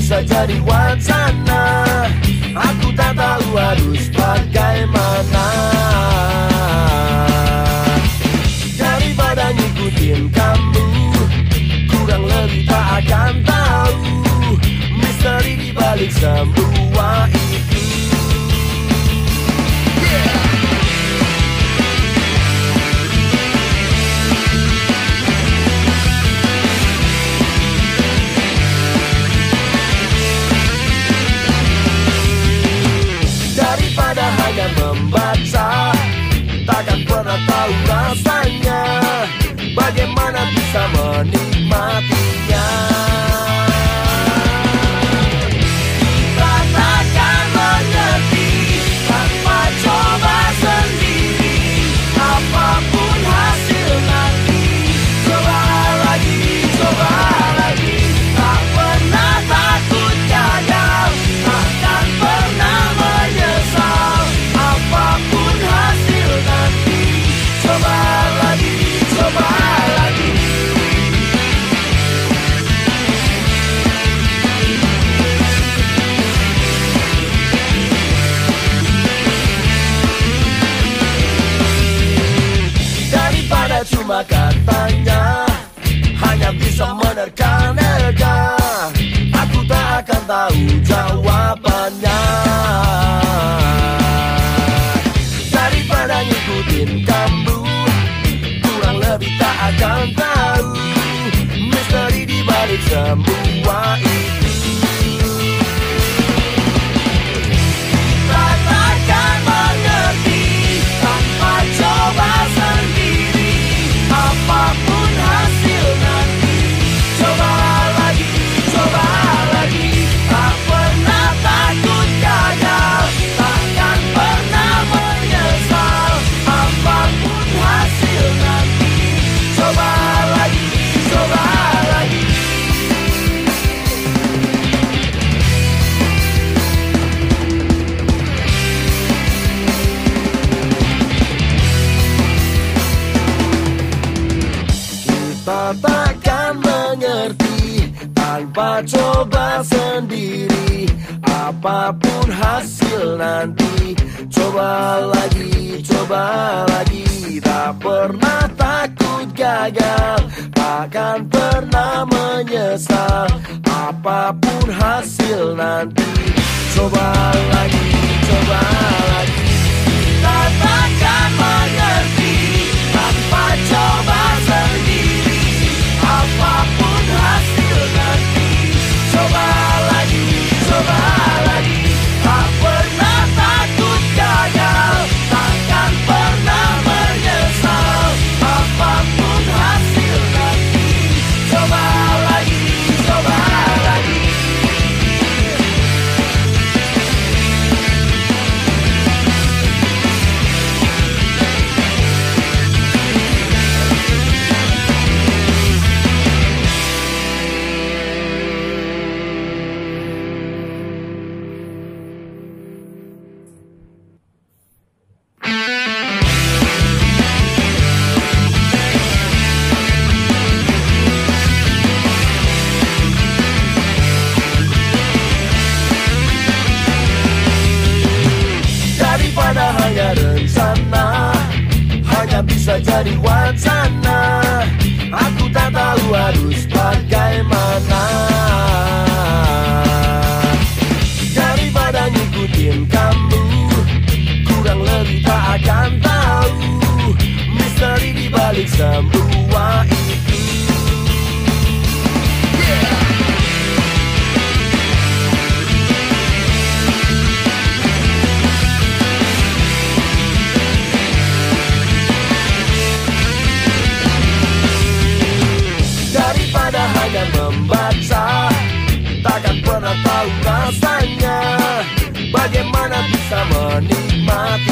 bisa jadi wacana. Aku tak tahu harus bagaimana. Daripada ngikutin kamu, kurang lebih tak akan tahu misteri dibalik semua itu. Daripada hanya membaca, takkan pernah tahu rasanya. Bagaimana bisa menikmatinya? Katakan mengerti tanpa coba sendiri. Apapun hasil nanti, coba lagi, coba lagi. Tak pernah takut gagal, takkan pernah menyesal. Apapun hasil nanti, coba lagi, coba lagi. Daripada cuma katanya, hanya bisa menerka-nerka, aku tak akan tahu jawabannya. Daripada ngikutin kamu, kurang lebih tak akan tahu misteri dibalik semua itu. Katakan mengerti tanpa coba sendiri. Apapun hasil nanti, coba lagi, coba lagi. Tak pernah takut gagal, takkan pernah menyesal. Apapun hasil nanti, coba lagi, coba lagi. Kita takkan mengerti tanpa coba sendiri. Apapun hasil nanti, coba lagi, coba lagi. Tak pernah takut gagal, takkan pernah menyesal. Apapun hasil nanti, coba lagi, coba lagi. Kita takkan mengerti tanpa coba sendiri. Apapun hasil nanti, coba lagi, coba lagi. Tak pernah takut gagal, takkan pernah menyesal. Apapun hasil nanti, coba lagi, coba lagi. Daripada hanya rencana, hanya bisa jadi wacana. Aku tak tahu harus bagaimana. Daripada ngikutin kamu, kurang lebih tak akan tahu misteri dibalik semua itu. Daripada hanya membaca, takkan pernah tahu rasanya. Bagaimana bisa menikmati